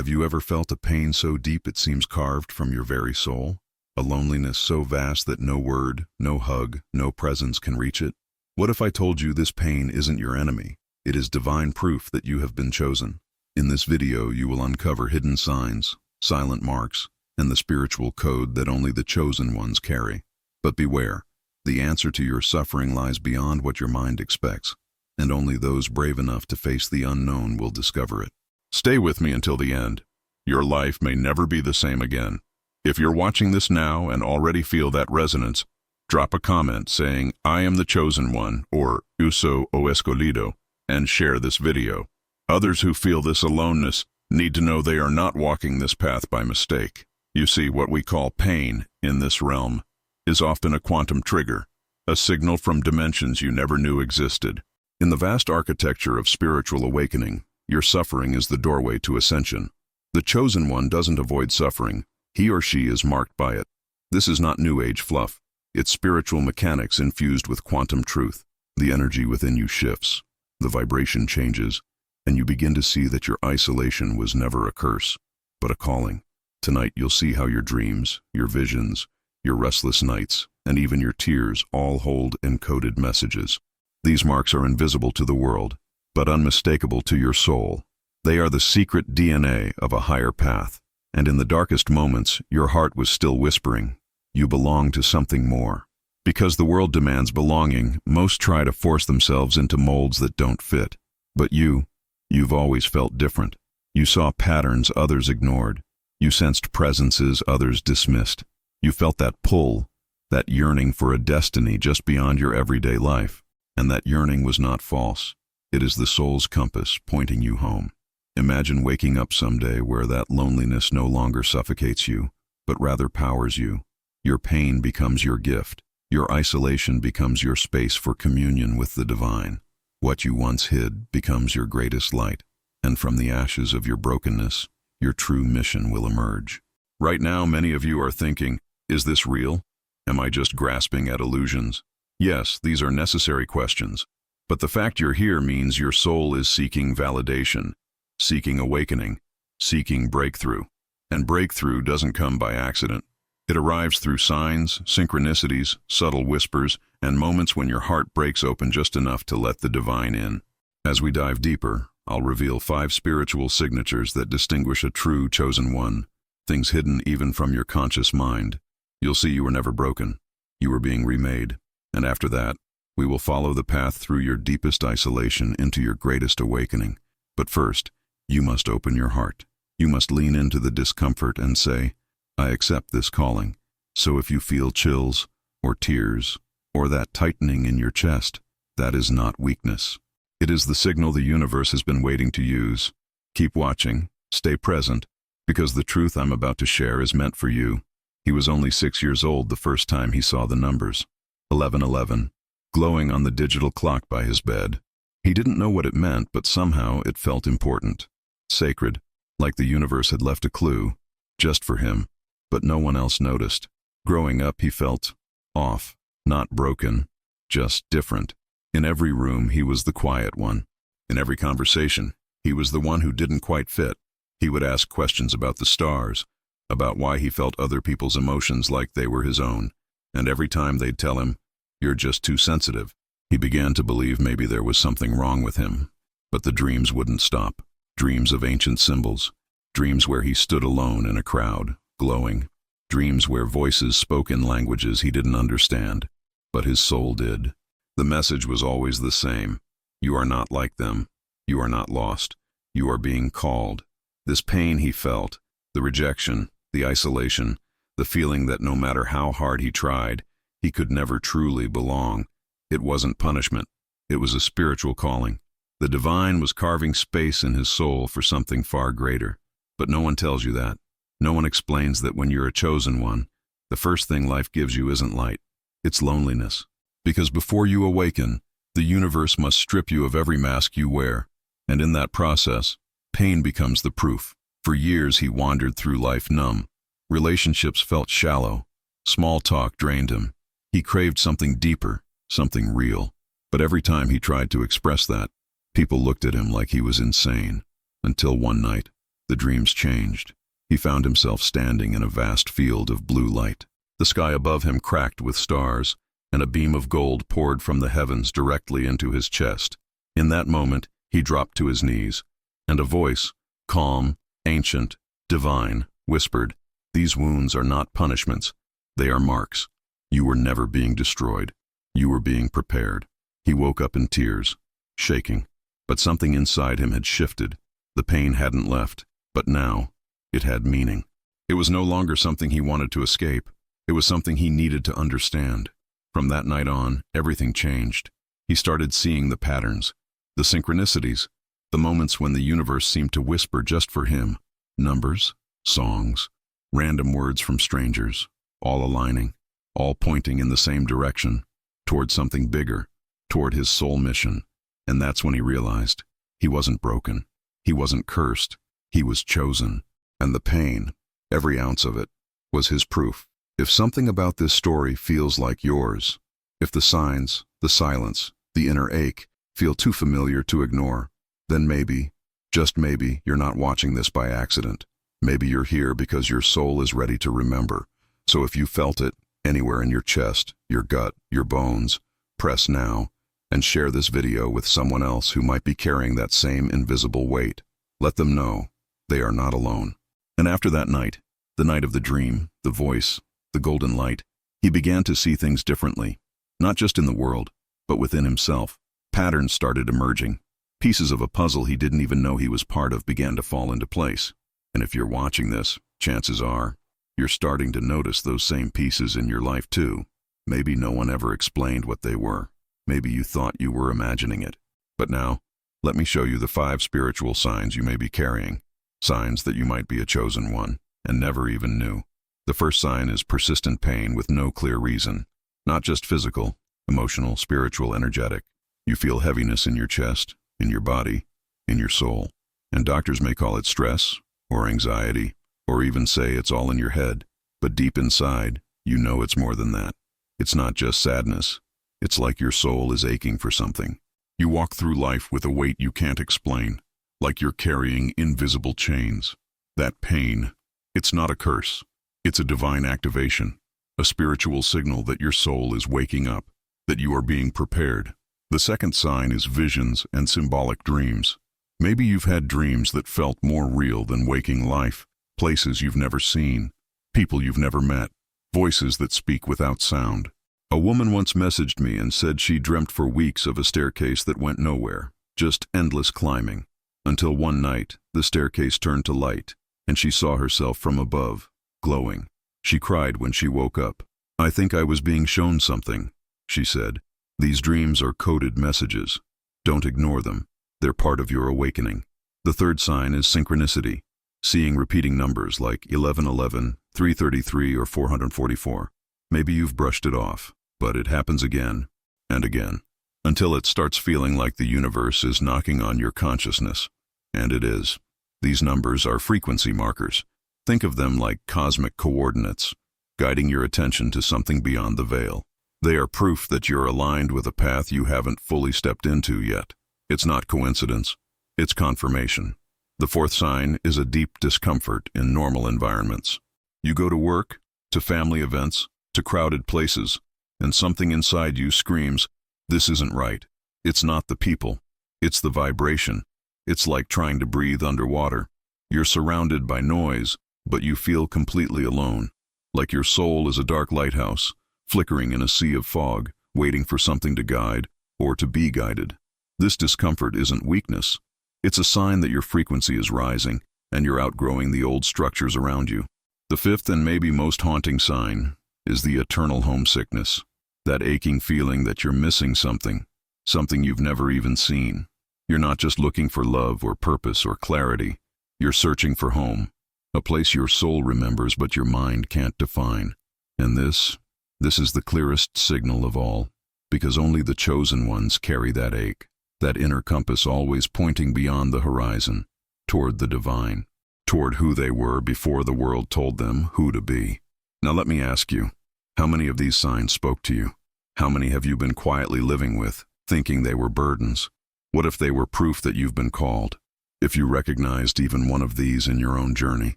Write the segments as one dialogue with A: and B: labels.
A: Have you ever felt a pain so deep it seems carved from your very soul? A loneliness so vast that no word, no hug, no presence can reach it? What if I told you this pain isn't your enemy? It is divine proof that you have been chosen. In this video, you will uncover hidden signs, silent marks, and the spiritual code that only the chosen ones carry. But beware, the answer to your suffering lies beyond what your mind expects, and only those brave enough to face the unknown will discover it. Stay with me until the end. Your life may never be the same again. If you're watching this now and already feel that resonance, drop a comment saying, "I am the chosen one," or "Uso o escolhido," and share this video. Others who feel this aloneness need to know they are not walking this path by mistake. You see, what we call pain in this realm is often a quantum trigger, a signal from dimensions you never knew existed. In the vast architecture of spiritual awakening, your suffering is the doorway to ascension. The chosen one doesn't avoid suffering. He or she is marked by it. This is not New Age fluff. It's spiritual mechanics infused with quantum truth. The energy within you shifts, the vibration changes, and you begin to see that your isolation was never a curse, but a calling. Tonight you'll see how your dreams, your visions, your restless nights, and even your tears all hold encoded messages. These marks are invisible to the world, but unmistakable to your soul. They are the secret DNA of a higher path, and in the darkest moments, your heart was still whispering, "You belong to something more." Because the world demands belonging, most try to force themselves into molds that don't fit. But you've always felt different. You saw patterns others ignored. You sensed presences others dismissed. You felt that pull, that yearning for a destiny just beyond your everyday life. And that yearning was not false. It is the soul's compass pointing you home. Imagine waking up someday where that loneliness no longer suffocates you, but rather powers you. Your pain becomes your gift. Your isolation becomes your space for communion with the divine. What you once hid becomes your greatest light. And from the ashes of your brokenness, your true mission will emerge. Right now, many of you are thinking, is this real? Am I just grasping at illusions? Yes, these are necessary questions. But the fact you're here means your soul is seeking validation, seeking awakening, seeking breakthrough. And breakthrough doesn't come by accident. It arrives through signs, synchronicities, subtle whispers, and moments when your heart breaks open just enough to let the divine in. As we dive deeper, I'll reveal 5 spiritual signatures that distinguish a true chosen one, things hidden even from your conscious mind. You'll see you were never broken. You were being remade. And after that, we will follow the path through your deepest isolation into your greatest awakening. But first, you must open your heart. You must lean into the discomfort and say, "I accept this calling." So if you feel chills, or tears, or that tightening in your chest, that is not weakness. It is the signal the universe has been waiting to use. Keep watching, stay present, because the truth I'm about to share is meant for you. He was only 6 years old the first time he saw the numbers. 1111. Glowing on the digital clock by his bed. He didn't know what it meant, but somehow it felt important, sacred, like the universe had left a clue, just for him, but no one else noticed. Growing up, he felt off, not broken, just different. In every room, he was the quiet one. In every conversation, he was the one who didn't quite fit. He would ask questions about the stars, about why he felt other people's emotions like they were his own, and every time they'd tell him, "You're just too sensitive," he began to believe maybe there was something wrong with him. But the dreams wouldn't stop. Dreams of ancient symbols. Dreams where he stood alone in a crowd, glowing. Dreams where voices spoke in languages he didn't understand, but his soul did. The message was always the same. You are not like them. You are not lost. You are being called. This pain he felt, the rejection, the isolation, the feeling that no matter how hard he tried, he could never truly belong. It wasn't punishment. It was a spiritual calling. The divine was carving space in his soul for something far greater. But no one tells you that. No one explains that when you're a chosen one, the first thing life gives you isn't light. It's loneliness. Because before you awaken, the universe must strip you of every mask you wear. And in that process, pain becomes the proof. For years he wandered through life numb. Relationships felt shallow. Small talk drained him. He craved something deeper, something real. But every time he tried to express that, people looked at him like he was insane. Until one night, The dreams changed. He found himself standing in a vast field of blue light. The sky above him cracked with stars, and a beam of gold poured from the heavens directly into his chest. In that moment, he dropped to his knees, and a voice, calm, ancient, divine, whispered, "These wounds are not punishments. They are marks. You were never being destroyed. You were being prepared." He woke up in tears, shaking, but something inside him had shifted. The pain hadn't left, but now it had meaning. It was no longer something he wanted to escape. It was something he needed to understand. From that night on, everything changed. He started seeing the patterns, the synchronicities, the moments when the universe seemed to whisper just for him. Numbers, songs, random words from strangers, all aligning, all pointing in the same direction, toward something bigger, toward his soul mission. And that's when he realized he wasn't broken. He wasn't cursed. He was chosen. And the pain, every ounce of it, was his proof. If something about this story feels like yours, if the signs, the silence, the inner ache feel too familiar to ignore, then maybe, just maybe, you're not watching this by accident. Maybe you're here because your soul is ready to remember. So if you felt it, anywhere in your chest, your gut, your bones, press now and share this video with someone else who might be carrying that same invisible weight. Let them know they are not alone. And after that night, the night of the dream, the voice, the golden light, he began to see things differently, not just in the world, but within himself. Patterns started emerging. Pieces of a puzzle he didn't even know he was part of began to fall into place. And if you're watching this, chances are you're starting to notice those same pieces in your life too. Maybe no one ever explained what they were. Maybe you thought you were imagining it. But now, let me show you the 5 spiritual signs you may be carrying. Signs that you might be a chosen one, and never even knew. The first sign is persistent pain with no clear reason. Not just physical, emotional, spiritual, energetic. You feel heaviness in your chest, in your body, in your soul. And doctors may call it stress, or anxiety, or even say it's all in your head. But deep inside, you know it's more than that. It's not just sadness. It's like your soul is aching for something. You walk through life with a weight you can't explain, like you're carrying invisible chains. That pain, it's not a curse. It's a divine activation, a spiritual signal that your soul is waking up, that you are being prepared. The second sign is visions and symbolic dreams. Maybe you've had dreams that felt more real than waking life, places you've never seen, people you've never met, voices that speak without sound. A woman once messaged me and said she dreamt for weeks of a staircase that went nowhere, just endless climbing, until one night the staircase turned to light, and she saw herself from above, glowing. She cried when she woke up. "I think I was being shown something," she said. These dreams are coded messages. Don't ignore them. They're part of your awakening. The third sign is synchronicity, seeing repeating numbers like 1111, 333, or 444. Maybe you've brushed it off, but it happens again and again, until it starts feeling like the universe is knocking on your consciousness. And it is. These numbers are frequency markers. Think of them like cosmic coordinates, guiding your attention to something beyond the veil. They are proof that you're aligned with a path you haven't fully stepped into yet. It's not coincidence. It's confirmation. The fourth sign is a deep discomfort in normal environments. You go to work, to family events, to crowded places, and something inside you screams, "This isn't right." It's not the people. It's the vibration. It's like trying to breathe underwater. You're surrounded by noise, but you feel completely alone, like your soul is a dark lighthouse, flickering in a sea of fog, waiting for something to guide or to be guided. This discomfort isn't weakness. It's a sign that your frequency is rising and you're outgrowing the old structures around you. The fifth and maybe most haunting sign is the eternal homesickness, that aching feeling that you're missing something, something you've never even seen. You're not just looking for love or purpose or clarity. You're searching for home, a place your soul remembers but your mind can't define. And this is the clearest signal of all, because only the chosen ones carry that ache, that inner compass always pointing beyond the horizon, toward the divine, toward who they were before the world told them who to be. Now let me ask you, how many of these signs spoke to you? How many have you been quietly living with, thinking they were burdens? What if they were proof that you've been called? If you recognized even one of these in your own journey,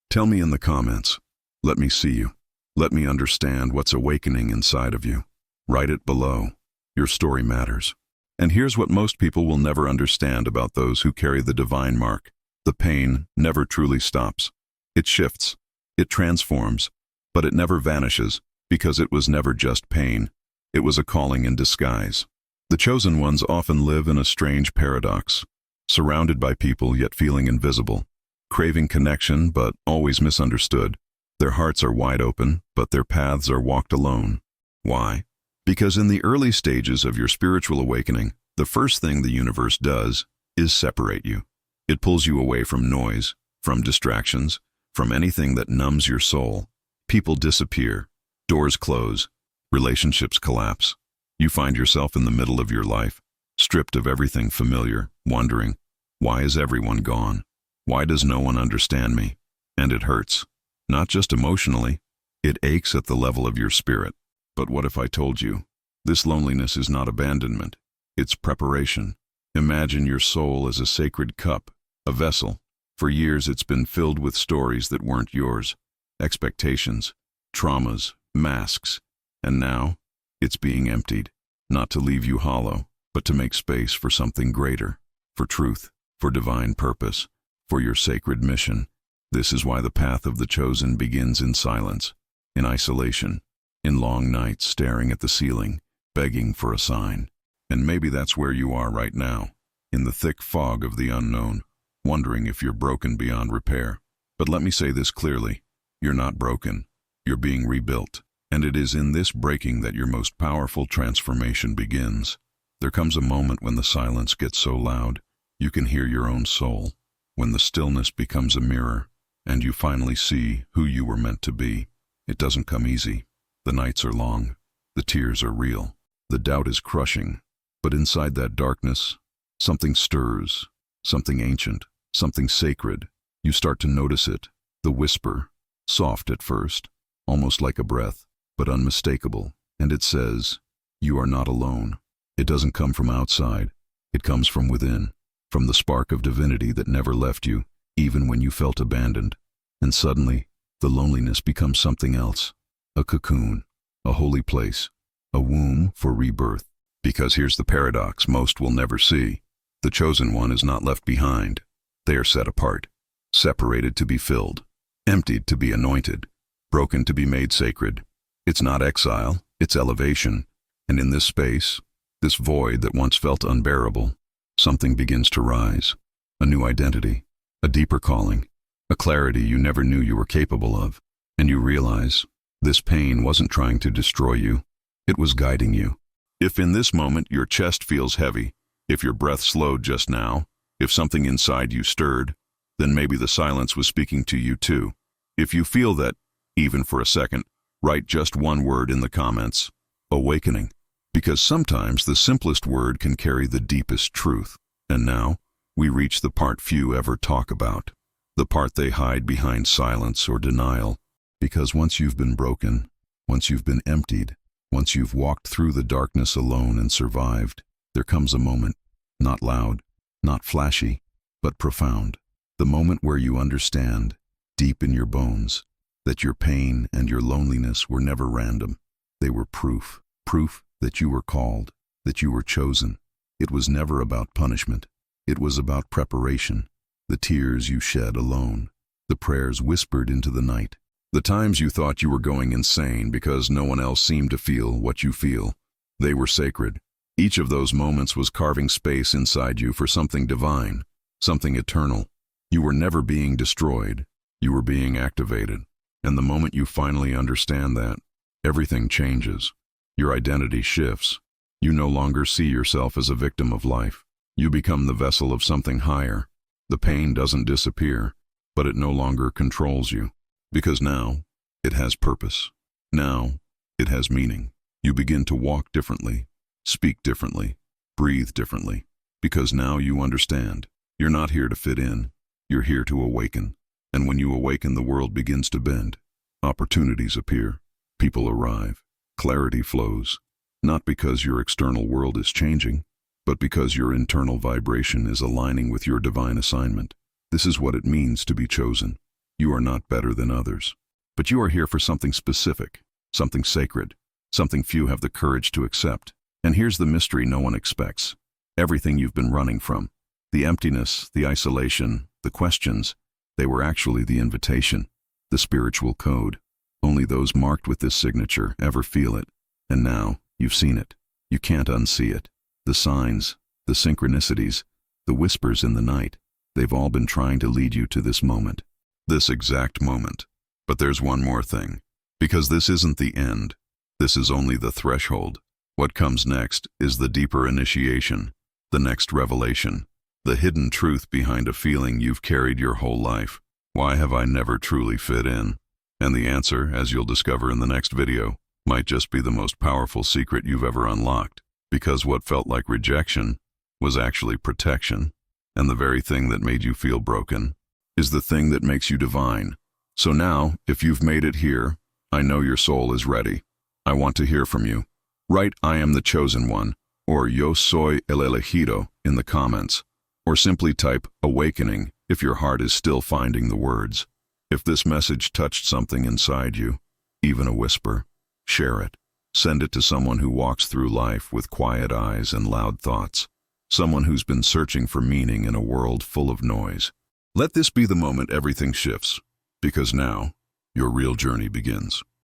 A: tell me in the comments. Let me see you. Let me understand what's awakening inside of you. Write it below. Your story matters. And here's what most people will never understand about those who carry the divine mark. The pain never truly stops. It shifts. It transforms. But it never vanishes, because it was never just pain. It was a calling in disguise. The chosen ones often live in a strange paradox, surrounded by people yet feeling invisible, craving connection but always misunderstood. Their hearts are wide open, but their paths are walked alone. Why? Because in the early stages of your spiritual awakening, the first thing the universe does is separate you. It pulls you away from noise, from distractions, from anything that numbs your soul. People disappear, doors close, relationships collapse. You find yourself in the middle of your life, stripped of everything familiar, wondering, why is everyone gone? Why does no one understand me? And it hurts. Not just emotionally, it aches at the level of your spirit. But what if I told you, this loneliness is not abandonment, it's preparation. Imagine your soul as a sacred cup, a vessel. For years it's been filled with stories that weren't yours, expectations, traumas, masks, and now it's being emptied, not to leave you hollow, but to make space for something greater, for truth, for divine purpose, for your sacred mission. This is why the path of the chosen begins in silence, in isolation, in long nights staring at the ceiling, begging for a sign. And maybe that's where you are right now, in the thick fog of the unknown, wondering if you're broken beyond repair. But let me say this clearly, you're not broken, you're being rebuilt. And it is in this breaking that your most powerful transformation begins. There comes a moment when the silence gets so loud, you can hear your own soul, when the stillness becomes a mirror, and you finally see who you were meant to be. It doesn't come easy. The nights are long. The tears are real. The doubt is crushing. But inside that darkness, something stirs, something ancient, something sacred. You start to notice it, the whisper, soft at first, almost like a breath, but unmistakable, and it says, you are not alone. It doesn't come from outside. It comes from within, from the spark of divinity that never left you, even when you felt abandoned. And suddenly, the loneliness becomes something else, a cocoon, a holy place, a womb for rebirth. Because here's the paradox most will never see. The chosen one is not left behind. They are set apart, separated to be filled, emptied to be anointed, broken to be made sacred. It's not exile, it's elevation. And in this space, this void that once felt unbearable, something begins to rise. A new identity, a deeper calling, a clarity you never knew you were capable of. And you realize, this pain wasn't trying to destroy you, it was guiding you. If in this moment your chest feels heavy, if your breath slowed just now, if something inside you stirred, then maybe the silence was speaking to you too. If you feel that, even for a second, write just one word in the comments, awakening, because sometimes the simplest word can carry the deepest truth. And now, we reach the part few ever talk about, the part they hide behind silence or denial, because once you've been broken, once you've been emptied, once you've walked through the darkness alone and survived, there comes a moment, not loud, not flashy, but profound, the moment where you understand, deep in your bones, that your pain and your loneliness were never random. They were proof that you were called, that you were chosen. It was never about punishment. It was about preparation. The tears you shed alone, the prayers whispered into the night, the times you thought you were going insane because no one else seemed to feel what you feel. They were sacred. Each of those moments was carving space inside you for something divine, something eternal. You were never being destroyed. You were being activated. And the moment you finally understand that, everything changes. Your identity shifts. You no longer see yourself as a victim of life. You become the vessel of something higher. The pain doesn't disappear, but it no longer controls you. Because now, it has purpose. Now, it has meaning. You begin to walk differently, speak differently, breathe differently. Because now you understand. You're not here to fit in. You're here to awaken. And when you awaken, the world begins to bend. Opportunities appear. People arrive. Clarity flows. Not because your external world is changing, but because your internal vibration is aligning with your divine assignment. This is what it means to be chosen. You are not better than others, but you are here for something specific, something sacred, something few have the courage to accept. And here's the mystery no one expects. Everything you've been running from, the emptiness, the isolation, the questions, they were actually the invitation, the spiritual code. Only those marked with this signature ever feel it. And now, you've seen it. You can't unsee it. The signs, the synchronicities, the whispers in the night, they've all been trying to lead you to this moment. This exact moment. But there's one more thing. Because this isn't the end. This is only the threshold. What comes next is the deeper initiation, the next revelation, the hidden truth behind a feeling you've carried your whole life. Why have I never truly fit in? And the answer, as you'll discover in the next video, might just be the most powerful secret you've ever unlocked. Because what felt like rejection was actually protection. And the very thing that made you feel broken is the thing that makes you divine. So now, if you've made it here, I know your soul is ready. I want to hear from you. Write "I am the chosen one" or "Yo soy el elegido" in the comments, or simply type "awakening" if your heart is still finding the words. If this message touched something inside you, even a whisper, share it. Send it to someone who walks through life with quiet eyes and loud thoughts, someone who's been searching for meaning in a world full of noise. Let this be the moment everything shifts, because now, your real journey begins.